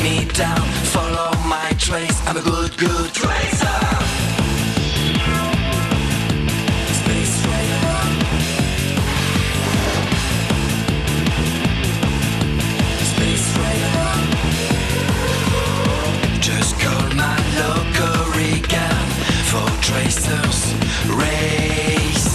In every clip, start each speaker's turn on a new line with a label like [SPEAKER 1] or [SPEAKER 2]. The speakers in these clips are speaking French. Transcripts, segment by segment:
[SPEAKER 1] me down, follow my trace. I'm a good tracer. Space Raider. Space Raider. Just call my local recon for tracers race.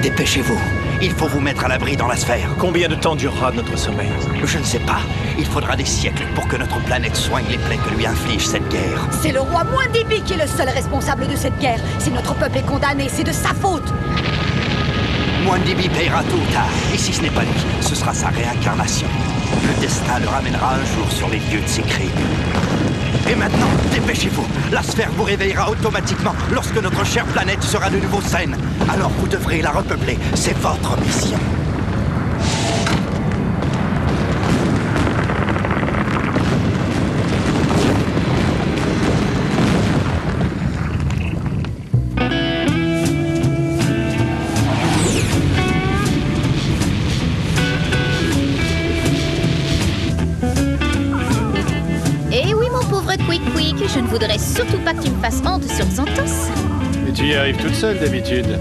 [SPEAKER 2] Dépêchez-vous. Il faut vous mettre à l'abri dans la sphère.
[SPEAKER 3] Combien de temps durera notre sommeil?
[SPEAKER 2] Je ne sais pas. Il faudra des siècles pour que notre planète soigne les plaies que lui inflige cette guerre.
[SPEAKER 4] C'est le roi Muad'Dibi qui est le seul responsable de cette guerre. Si notre peuple est condamné, c'est de sa faute.
[SPEAKER 2] Muad'Dibi payera tôt ou tard. Et si ce n'est pas lui, ce sera sa réincarnation. Le destin le ramènera un jour sur les lieux de ses crimes. Et maintenant, dépêchez-vous. La sphère vous réveillera automatiquement lorsque notre chère planète sera de nouveau saine. Alors vous devrez la repeupler. C'est votre mission.
[SPEAKER 5] Je ne voudrais surtout pas que tu me fasses honte sur Xanthos.
[SPEAKER 3] Mais tu y arrives toute seule d'habitude.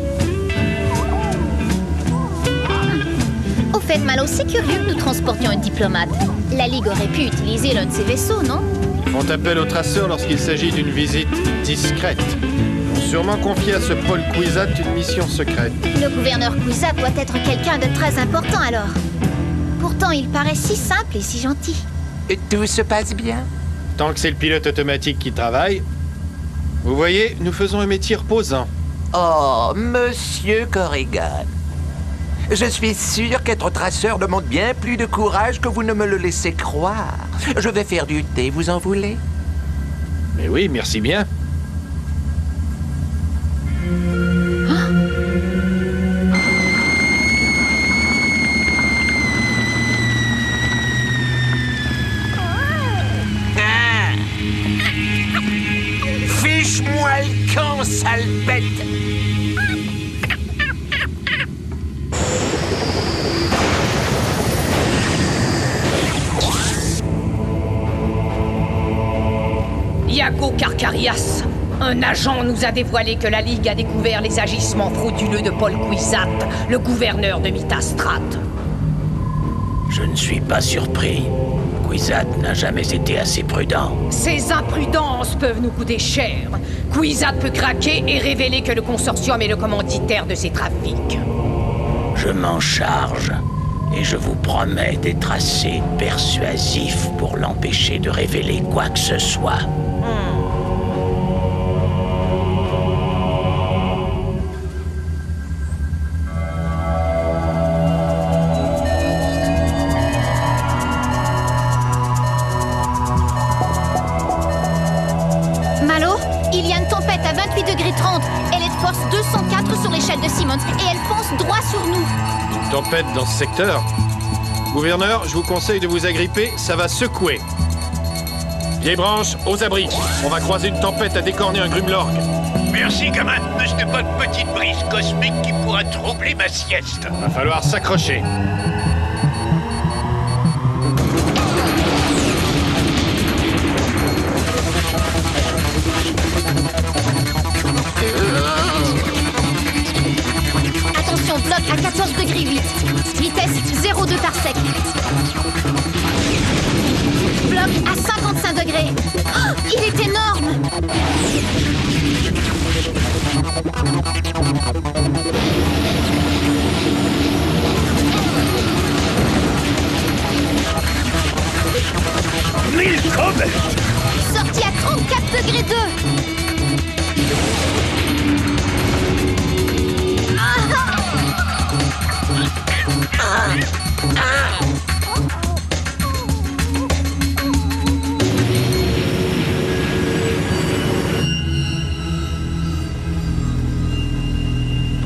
[SPEAKER 5] Au fait, Malo, c'est curieux que nous transportions un diplomate. La Ligue aurait pu utiliser l'un de ses vaisseaux, non?
[SPEAKER 3] Ils font appel aux traceurs lorsqu'il s'agit d'une visite discrète. Ils vont sûrement confier à ce Paul Kwisatz une mission secrète.
[SPEAKER 5] Le gouverneur Kwisatz doit être quelqu'un de très important alors. Pourtant, il paraît si simple et si gentil.
[SPEAKER 6] Tout se passe bien?
[SPEAKER 3] Tant que c'est le pilote automatique qui travaille, vous voyez, nous faisons un métier reposant.
[SPEAKER 6] Oh, monsieur Corrigan. Je suis sûr qu'être traceur demande bien plus de courage que vous ne me le laissez croire. Je vais faire du thé, vous en voulez?
[SPEAKER 3] Mais oui, merci bien.
[SPEAKER 6] Fiche-moi le camp, sale bête!
[SPEAKER 7] Iago Carcarias, un agent nous a dévoilé que la Ligue a découvert les agissements frauduleux de Paul Kwisatz, le gouverneur de Mythastrat.
[SPEAKER 8] Je ne suis pas surpris. Kwisatz n'a jamais été assez prudent.
[SPEAKER 7] Ces imprudences peuvent nous coûter cher. Kwisatz peut craquer et révéler que le consortium est le commanditaire de ces trafics.
[SPEAKER 8] Je m'en charge. Et je vous promets d'être assez persuasif pour l'empêcher de révéler quoi que ce soit.
[SPEAKER 5] Malo, il y a une tempête à 28 degrés 30. Elle est de force 204 sur l'échelle de Simmons et elle fonce droit sur nous.
[SPEAKER 3] Une tempête dans ce secteur. Gouverneur, je vous conseille de vous agripper, ça va secouer. Vieille branche, aux abris. On va croiser une tempête à décorner un Grumlorg.
[SPEAKER 9] Merci, gamin. Mais ce n'est pas une petite brise cosmique qui pourra troubler ma sieste.
[SPEAKER 3] Va falloir s'accrocher.
[SPEAKER 5] Attention, bloc à 14 degrés 8. Vitesse 0,2 parsec. Bloc à 55 degrés. Oh, il est énorme.
[SPEAKER 9] Milcom!
[SPEAKER 5] Sortie à 34 degrés 2.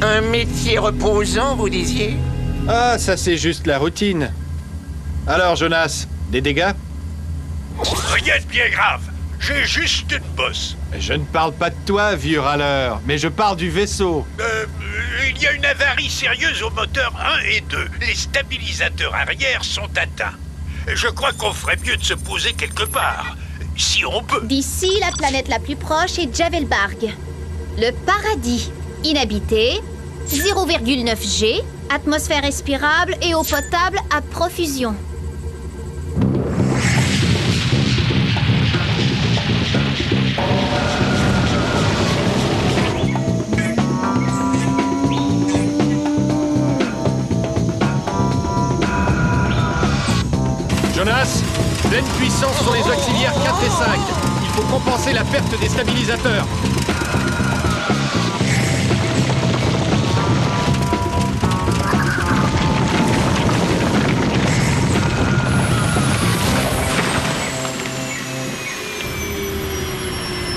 [SPEAKER 6] Un métier reposant, vous disiez?
[SPEAKER 3] Ah, ça c'est juste la routine. Alors, Jonas, des dégâts?
[SPEAKER 9] Rien de bien grave. J'ai juste une bosse.
[SPEAKER 3] Je ne parle pas de toi, vieux râleur, mais je parle du vaisseau.
[SPEAKER 9] Il y a une avarie sérieuse au moteur 1 et 2. Les stabilisateurs arrière sont atteints. Je crois qu'on ferait mieux de se poser quelque part. Si on peut.
[SPEAKER 5] D'ici, la planète la plus proche est Javelbarg. Le paradis. Inhabité, 0,9 G, atmosphère respirable et eau potable à profusion.
[SPEAKER 3] Jonas, pleine puissance sur les auxiliaires 4 et 5. Il faut compenser la perte des stabilisateurs.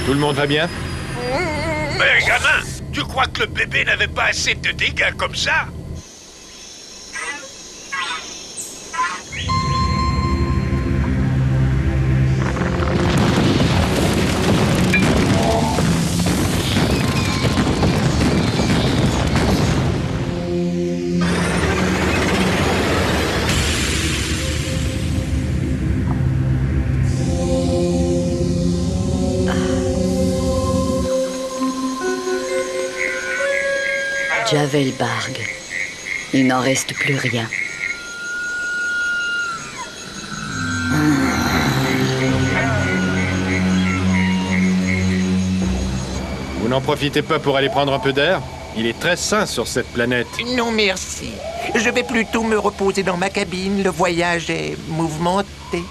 [SPEAKER 3] Tout le monde va bien?
[SPEAKER 9] Mais gamin, tu crois que le bébé n'avait pas assez de dégâts comme ça?
[SPEAKER 10] Javelbarg. Il n'en reste plus rien.
[SPEAKER 3] Vous n'en profitez pas pour aller prendre un peu d'air? Il est très sain sur cette planète.
[SPEAKER 6] Non, merci. Je vais plutôt me reposer dans ma cabine. Le voyage est mouvementé.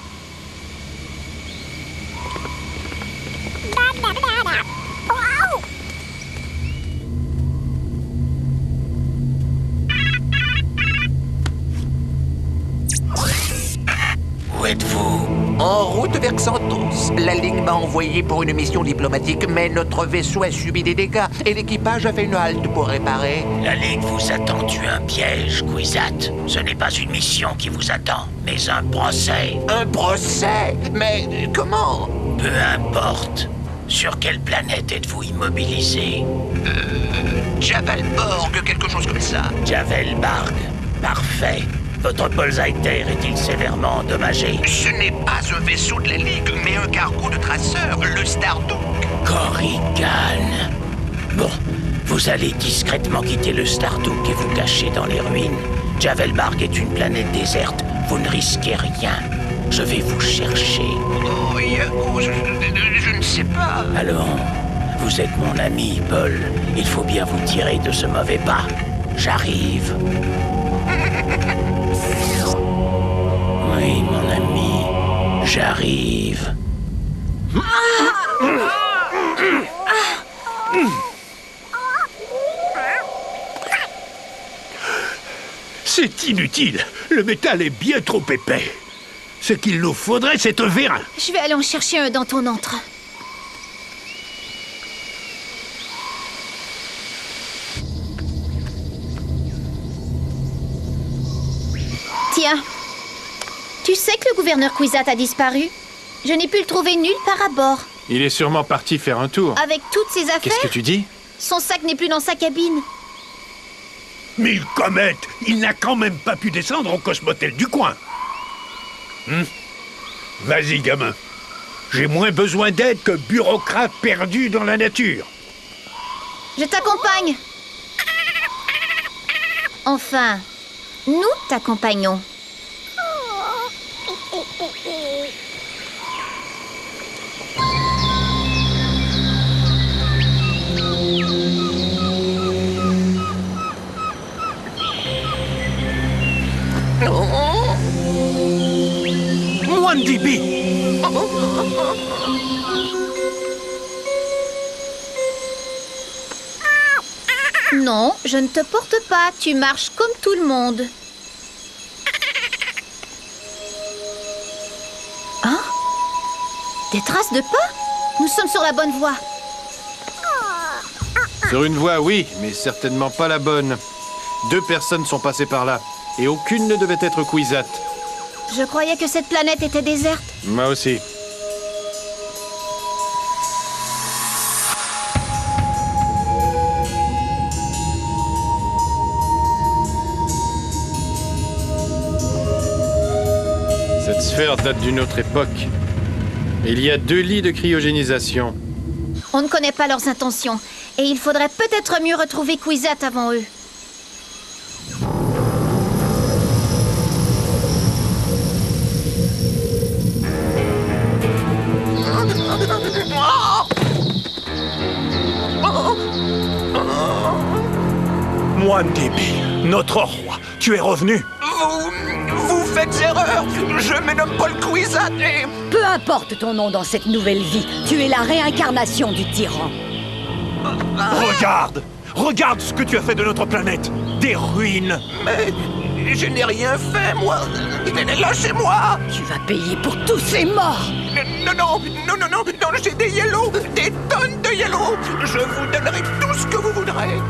[SPEAKER 8] Où êtes-vous?
[SPEAKER 6] En route vers Xanthos. La Ligue m'a envoyé pour une mission diplomatique, mais notre vaisseau a subi des dégâts et l'équipage a fait une halte pour réparer.
[SPEAKER 8] La Ligue vous a tendu un piège, Kwisatz. Ce n'est pas une mission qui vous attend, mais un procès.
[SPEAKER 6] Un procès? Mais comment?
[SPEAKER 8] Peu importe. Sur quelle planète êtes-vous immobilisé?
[SPEAKER 6] Javelborg, quelque chose comme ça.
[SPEAKER 8] Javelbarg. Parfait. Votre Bullseye-Terre est-il sévèrement endommagé?
[SPEAKER 6] Ce n'est pas un vaisseau de la Ligue, mais un cargo de traceurs, le Stardock.
[SPEAKER 8] Korrigan. Bon, vous allez discrètement quitter le Stardock et vous cacher dans les ruines. Javelbarg est une planète déserte. Vous ne risquez rien. Je vais vous chercher.
[SPEAKER 6] Oh, Yago, je ne sais pas.
[SPEAKER 8] Allons, vous êtes mon ami, Paul. Il faut bien vous tirer de ce mauvais pas. J'arrive. Oui, mon ami, j'arrive.
[SPEAKER 9] C'est inutile. Le métal est bien trop épais. Ce qu'il nous faudrait, c'est un vérin.
[SPEAKER 5] Je vais aller en chercher un dans ton antre. Tiens, tu sais que le gouverneur Kwisatz a disparu? Je n'ai pu le trouver nulle part à bord.
[SPEAKER 3] Il est sûrement parti faire un tour.
[SPEAKER 5] Avec toutes ses affaires?
[SPEAKER 3] Qu'est-ce que tu dis?
[SPEAKER 5] Son sac n'est plus dans sa cabine.
[SPEAKER 9] Mille comètes, il n'a quand même pas pu descendre au Cosmotel du coin. Vas-y, gamin. J'ai moins besoin d'aide que bureaucrate perdu dans la nature.
[SPEAKER 5] Je t'accompagne. Enfin, nous t'accompagnons.
[SPEAKER 9] Mwandibi.
[SPEAKER 5] Non, je ne te porte pas. Tu marches comme tout le monde. Hein? Des traces de pas? Nous sommes sur la bonne voie.
[SPEAKER 3] Sur une voie, oui, mais certainement pas la bonne. 2 personnes sont passées par là, et aucune ne devait être Kwisatz.
[SPEAKER 5] Je croyais que cette planète était déserte.
[SPEAKER 3] Moi aussi. Cette sphère date d'une autre époque. Il y a 2 lits de cryogénisation.
[SPEAKER 5] On ne connaît pas leurs intentions, et il faudrait peut-être mieux retrouver Kwisatz avant eux.
[SPEAKER 11] Mwandibi, notre roi, tu es revenu.
[SPEAKER 6] Vous faites erreur. Je me nomme Paul Kwisatz et...
[SPEAKER 4] Peu importe ton nom dans cette nouvelle vie, tu es la réincarnation du tyran.
[SPEAKER 11] Regarde ce que tu as fait de notre planète. Des ruines.
[SPEAKER 6] Mais je n'ai rien fait, moi. Lâchez-moi.
[SPEAKER 4] Tu vas payer pour tous ces morts.
[SPEAKER 6] Non, j'ai des yellows, des tonnes de yellows. Je vous donnerai tout ce que vous voudrez.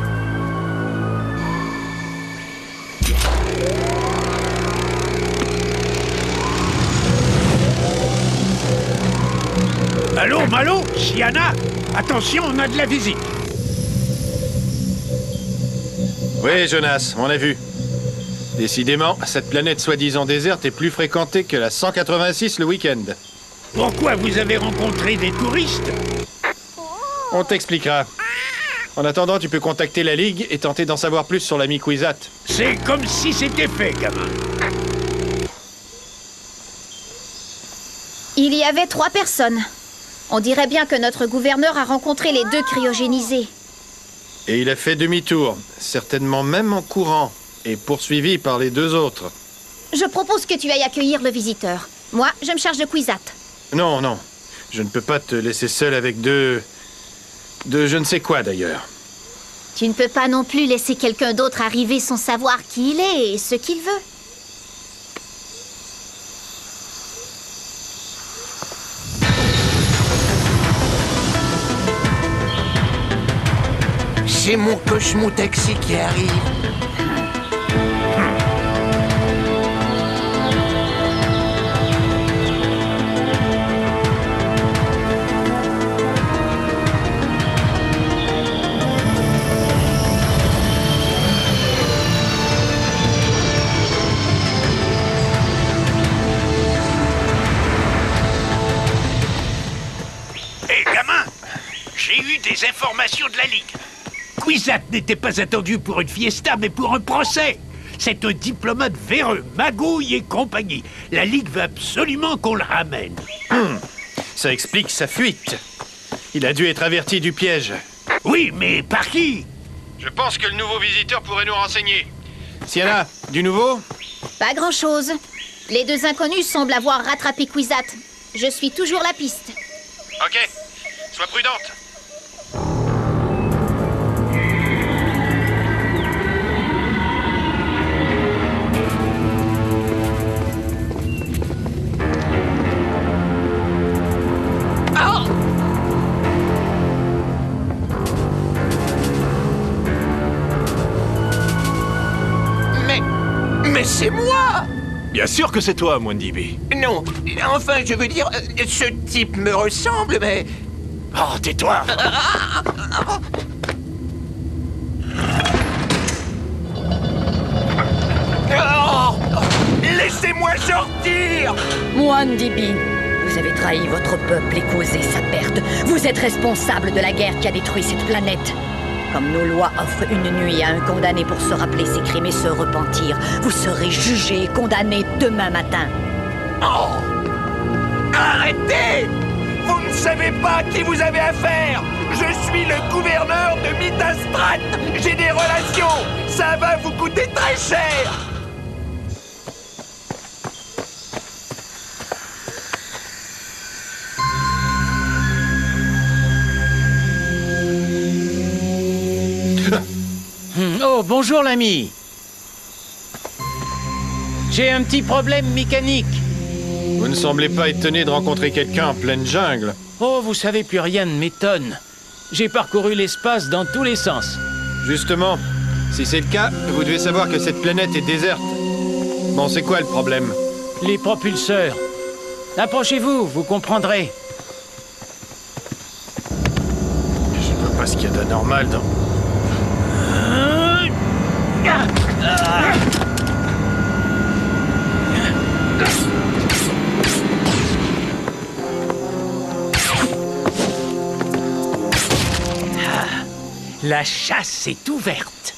[SPEAKER 9] Allô, Malo, Siana, attention, on a de la visite.
[SPEAKER 3] Oui, Jonas, on a vu. Décidément, cette planète soi-disant déserte est plus fréquentée que la 186 le week-end.
[SPEAKER 9] Pourquoi vous avez rencontré des touristes?
[SPEAKER 3] On t'expliquera. En attendant, tu peux contacter la Ligue et tenter d'en savoir plus sur l'ami Kwisatz.
[SPEAKER 9] C'est comme si c'était fait, gamin.
[SPEAKER 5] Il y avait 3 personnes. On dirait bien que notre gouverneur a rencontré les 2 cryogénisés.
[SPEAKER 3] Et il a fait demi-tour, certainement même en courant, et poursuivi par les 2 autres.
[SPEAKER 5] Je propose que tu ailles accueillir le visiteur. Moi, je me charge de Kwisatz.
[SPEAKER 3] Non, je ne peux pas te laisser seul avec de je ne sais quoi d'ailleurs.
[SPEAKER 5] Tu ne peux pas non plus laisser quelqu'un d'autre arriver sans savoir qui il est et ce qu'il veut.
[SPEAKER 6] C'est mon cochemou taxi qui arrive.
[SPEAKER 9] Hé, gamin, j'ai eu des informations de la Ligue. Kwisatz n'était pas attendu pour une fiesta, mais pour un procès. C'est un diplomate véreux, magouille et compagnie. La Ligue veut absolument qu'on le ramène.
[SPEAKER 3] Ça explique sa fuite. Il a dû être averti du piège.
[SPEAKER 9] Oui, mais par qui?
[SPEAKER 3] Je pense que le nouveau visiteur pourrait nous renseigner. Sienna, du nouveau?
[SPEAKER 5] Pas grand-chose. Les 2 inconnus semblent avoir rattrapé Kwisatz. Je suis toujours la piste.
[SPEAKER 3] Ok, sois prudente.
[SPEAKER 6] Mais c'est moi!
[SPEAKER 11] Bien sûr que c'est toi, Mwandibi.
[SPEAKER 6] Non, enfin, je veux dire, ce type me ressemble, mais...
[SPEAKER 9] Oh, tais-toi!
[SPEAKER 6] Oh, laissez-moi sortir!
[SPEAKER 4] Mwandibi, vous avez trahi votre peuple et causé sa perte. Vous êtes responsable de la guerre qui a détruit cette planète. Comme nos lois offrent une nuit à un condamné pour se rappeler ses crimes et se repentir, vous serez jugé et condamné demain matin.
[SPEAKER 6] Oh! Arrêtez! Vous ne savez pas à qui vous avez affaire! Je suis le gouverneur de Mythastrat! J'ai des relations! Ça va vous coûter très cher!
[SPEAKER 8] Oh, bonjour l'ami. J'ai un petit problème mécanique.
[SPEAKER 3] Vous ne semblez pas étonné de rencontrer quelqu'un en pleine jungle.
[SPEAKER 8] Oh, vous savez, plus rien ne m'étonne. J'ai parcouru l'espace dans tous les sens.
[SPEAKER 3] Justement, si c'est le cas, vous devez savoir que cette planète est déserte. Bon, c'est quoi le problème?
[SPEAKER 8] Les propulseurs. Approchez-vous, vous comprendrez.
[SPEAKER 3] Je vois pas ce qu'il y a d'anormal dans...
[SPEAKER 9] La chasse est ouverte.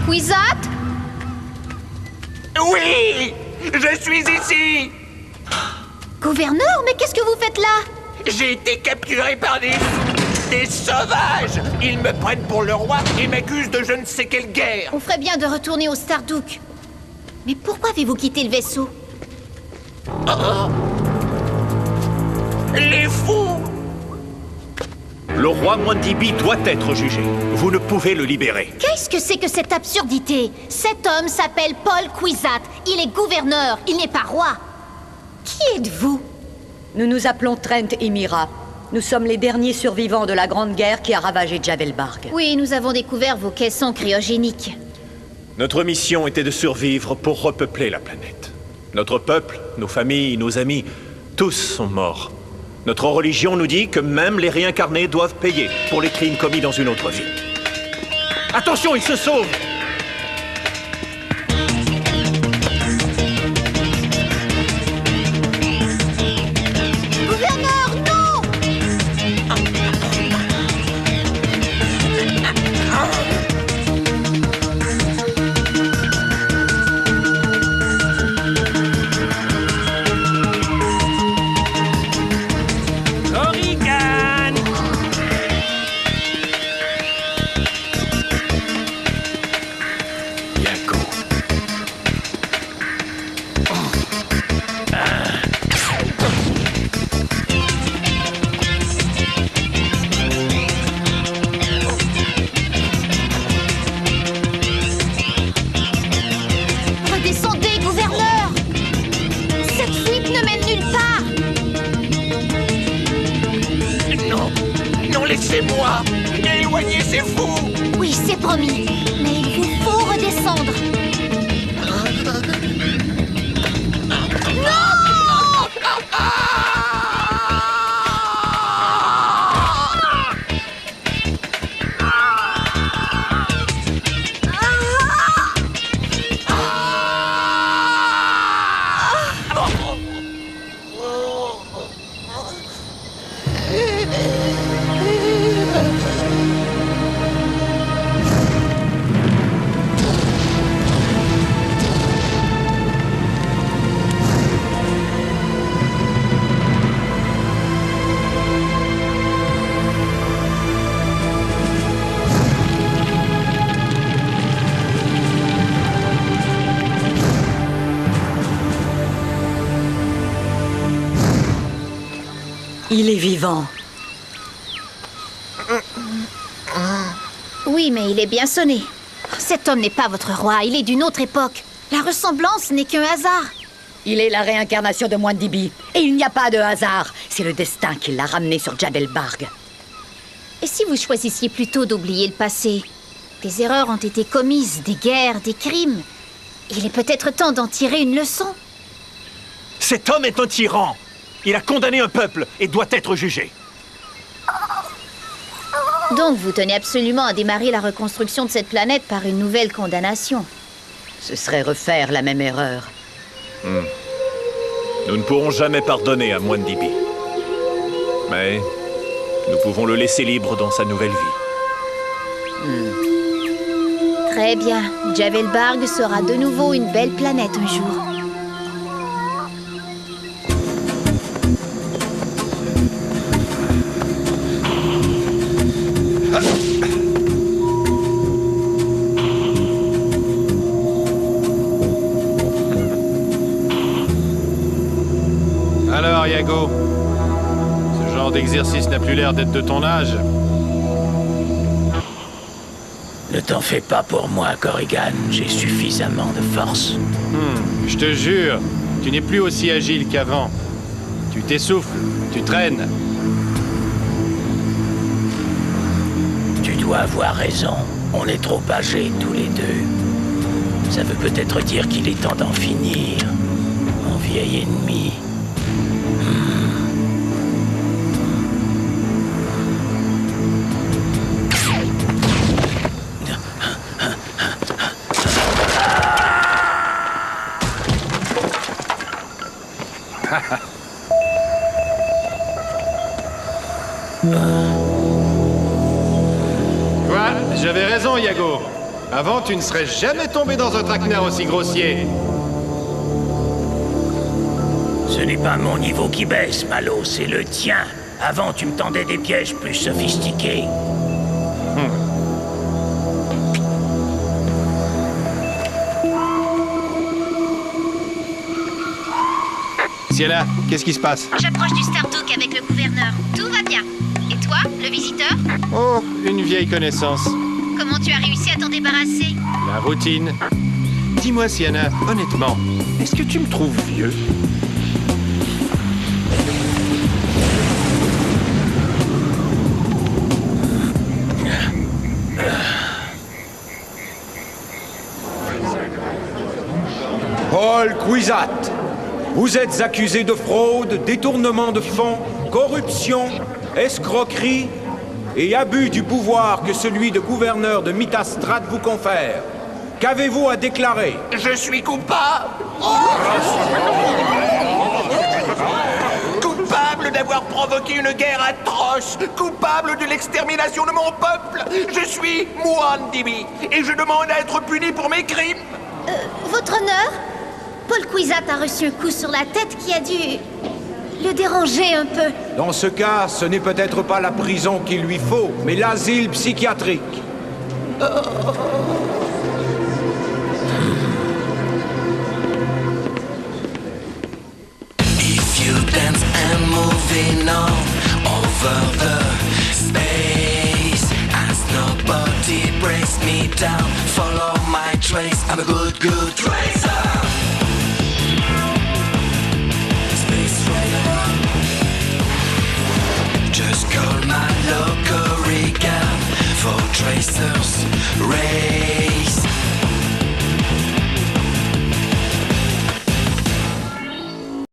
[SPEAKER 5] Kwisatz?
[SPEAKER 6] Oui! Je suis ici!
[SPEAKER 5] Gouverneur, mais qu'est-ce que vous faites là?
[SPEAKER 6] J'ai été capturé par des sauvages! Ils me prennent pour le roi et m'accusent de je ne sais quelle guerre!
[SPEAKER 5] On ferait bien de retourner au Stardouk. Mais pourquoi avez-vous quitté le vaisseau?
[SPEAKER 6] Les fous!
[SPEAKER 11] Le roi Mwandibi doit être jugé. Vous ne pouvez le libérer.
[SPEAKER 5] Qu'est-ce que c'est que cette absurdité? Cet homme s'appelle Paul Kwisatz. Il est gouverneur, il n'est pas roi. Qui êtes-vous?
[SPEAKER 4] Nous nous appelons Trent et Mira. Nous sommes les derniers survivants de la Grande Guerre qui a ravagé Djavelbarg.
[SPEAKER 5] Oui, nous avons découvert vos caissons cryogéniques.
[SPEAKER 11] Notre mission était de survivre pour repeupler la planète. Notre peuple, nos familles, nos amis, tous sont morts. Notre religion nous dit que même les réincarnés doivent payer pour les crimes commis dans une autre vie. Attention, il se sauve!
[SPEAKER 5] Gouverneur, non!
[SPEAKER 9] Korrigan!
[SPEAKER 3] Yako.
[SPEAKER 5] Redescendez, gouverneur! Cette fuite ne mène nulle part!
[SPEAKER 6] Non! Non, laissez-moi! Éloignez ces fous!
[SPEAKER 5] Oui, c'est promis. Mais il vous faut redescendre.
[SPEAKER 4] Il est vivant.
[SPEAKER 5] Oui, mais il est bien sonné. Cet homme n'est pas votre roi, il est d'une autre époque. La ressemblance n'est qu'un hasard.
[SPEAKER 4] Il est la réincarnation de Mwandibi. Et il n'y a pas de hasard. C'est le destin qui l'a ramené sur Djavelbarg.
[SPEAKER 5] Et si vous choisissiez plutôt d'oublier le passé? Des erreurs ont été commises, des guerres, des crimes. Il est peut-être temps d'en tirer une leçon.
[SPEAKER 11] Cet homme est un tyran. Il a condamné un peuple et doit être jugé.
[SPEAKER 5] Donc vous tenez absolument à démarrer la reconstruction de cette planète par une nouvelle condamnation.
[SPEAKER 4] Ce serait refaire la même erreur.
[SPEAKER 11] Nous ne pourrons jamais pardonner à Mwandibi. Mais nous pouvons le laisser libre dans sa nouvelle vie.
[SPEAKER 5] Très bien. Djavelbarg sera de nouveau une belle planète un jour.
[SPEAKER 3] Alors, Iago, ce genre d'exercice n'a plus l'air d'être de ton âge.
[SPEAKER 8] Ne t'en fais pas pour moi, Corrigan. J'ai suffisamment de force.
[SPEAKER 3] Je te jure, tu n'es plus aussi agile qu'avant. Tu t'essouffles, tu traînes.
[SPEAKER 8] Tu dois avoir raison. On est trop âgés tous les deux. Ça veut peut-être dire qu'il est temps d'en finir, mon vieil ennemi.
[SPEAKER 3] Quoi? J'avais raison, Iago. Avant, tu ne serais jamais tombé dans un traquenard aussi grossier.
[SPEAKER 8] Ce n'est pas mon niveau qui baisse, Malo, c'est le tien. Avant, tu me tendais des pièges plus sophistiqués.
[SPEAKER 3] Sienna, qu'est-ce qui se passe?
[SPEAKER 5] J'approche du Stardock avec le gouverneur. Tout va bien. Et toi, le visiteur?
[SPEAKER 3] Oh, une vieille connaissance.
[SPEAKER 5] Comment tu as réussi à t'en débarrasser?
[SPEAKER 3] La routine. Dis-moi, Sienna, honnêtement, est-ce que tu me trouves vieux?
[SPEAKER 12] Paul Kwisatz, vous êtes accusé de fraude, détournement de fonds, corruption, escroquerie et abus du pouvoir que celui de gouverneur de Mythastrat vous confère. Qu'avez-vous à déclarer?
[SPEAKER 6] Je suis coupable. Coupable d'avoir provoqué une guerre atroce. Coupable de l'extermination de mon peuple. Je suis Muad'Dibi et je demande à être puni pour mes crimes.
[SPEAKER 5] Votre honneur? Paul Kwisatz a reçu un coup sur la tête qui a dû le déranger un peu.
[SPEAKER 12] Dans ce cas, ce n'est peut-être pas la prison qu'il lui faut, mais l'asile psychiatrique.
[SPEAKER 1] If you dance and moving on over the space, as nobody breaks me down, follow my trace. I'm a good tracer. Space Rider. Just call my local Corrigan for tracers.